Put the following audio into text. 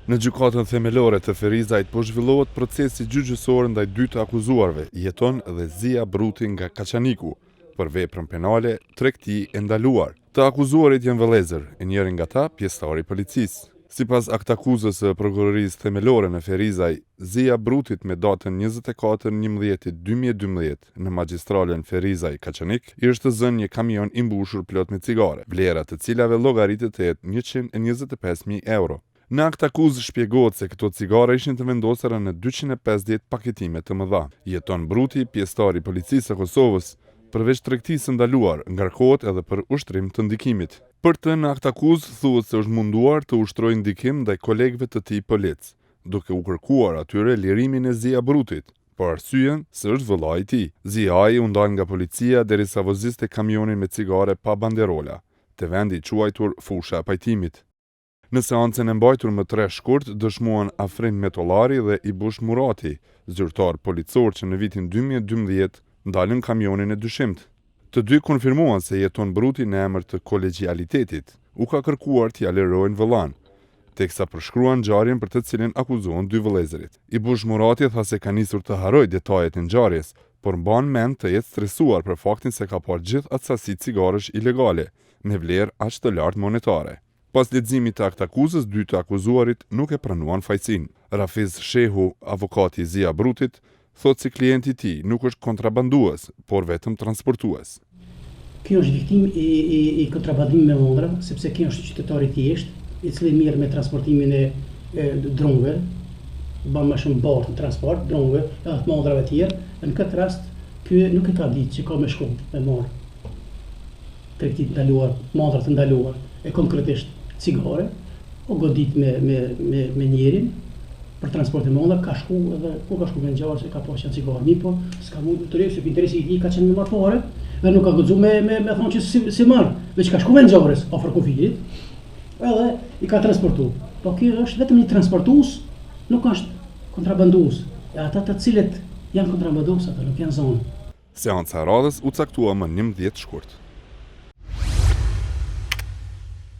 Në gjykatën themelore të Ferizajt po zhvillohet procesi gjyqësor ndaj dy të akuzuarve, Jeton dhe Zia Bruti nga Kaçaniku, për veprën penale, tregti e ndaluar. Të akuzuarit janë vëllezër, e njëri nga ta pjesëtar i policisë. Sipas aktakuzës së prokurorisë themelore në Ferizaj, Zia Brutit me datën 24/11/2012 në magjistralen Ferizaj Kaçanik i është zënë një kamion i mbushur plot me cigare, vlera të cilave llogaritet të jetë 125.000 euro. Në aktakuzë shpjegohet se këto cigare ishin të vendosura në 250 paketime të mëdha. Jeton Bruti, pjesëtar i policisë së Kosovës, përveç tregtisë ndaluar, ngarkohet edhe për ushtrim të ndikimit. Për të në aktakuzë thuhet se është munduar të ushtrojë ndikim ndaj kolegëve të tij polic, duke u kërkuar atyre lirimin e Zia Brutit, për arsyeën se është vëllai i tij. Ziai u ndal nga policia derisa voziste kamionin me cigare pa banderola, te vendi i quajtur Fusha e Pajtimit. Në seancën e mbajtur më 3 shkurt, dëshmuan Afrim Metollari dhe Ibush Murati, zyrtar policor që në vitin 2012 ndalën kamionin e dyshimt. Të dy konfirmuan se Jeton Bruti në emër të kolegjialitetit u ka kërkuar t'ia lirojnë vëllain, teksa përshkruan ngjarjen për të cilin akuzohen dy vëllezërit. Ibush Murati tha se ka nisur të harrojë detajet e ngjarjes, por mban mend të jetë stresuar për faktin se ka parë gjithë atë sasi cigaresh ilegale, me vlerë aq të lartë monetare. Pas leximit të aktakuzës, dy të akuzuarit nuk e pranuan fajsin. Rafiz Shehu, avokati i Zia Brutit, thot se klienti i tij nuk është kontrabandues, por vetëm transportues. Kjo është viktim i kontrabandimit me mondra, sepse kjo është qytetar i thjesht, i cili mirë me transportimin e dronëve, bën më shumë barë në transport, dronëve, edhe të mondrave të tjerë. Në këtë rast, ky nuk e ka ditë që ka me shku me marë tregti të ndaluar, mondra të ndaluar, e konkretisht cigare, o godit me njerin për transportin me mondra, ka shku edhe ku ka shku me ngjarje se ka pas janë cigare. Mi po s'ka mund të rrejë se interesi i tij ka qenë me marrë fare, dhe nuk ka guxuar me thonë që si marr, veç ka shku me ngjarjes afër kufijit, edhe i ka transportuar. Po kjo është vetëm një transportues, nuk është kontrabandues. E ata të cilët janë kontrabandues, ata nuk janë zonë. Seanca e radhës u caktua më 11 shkurt.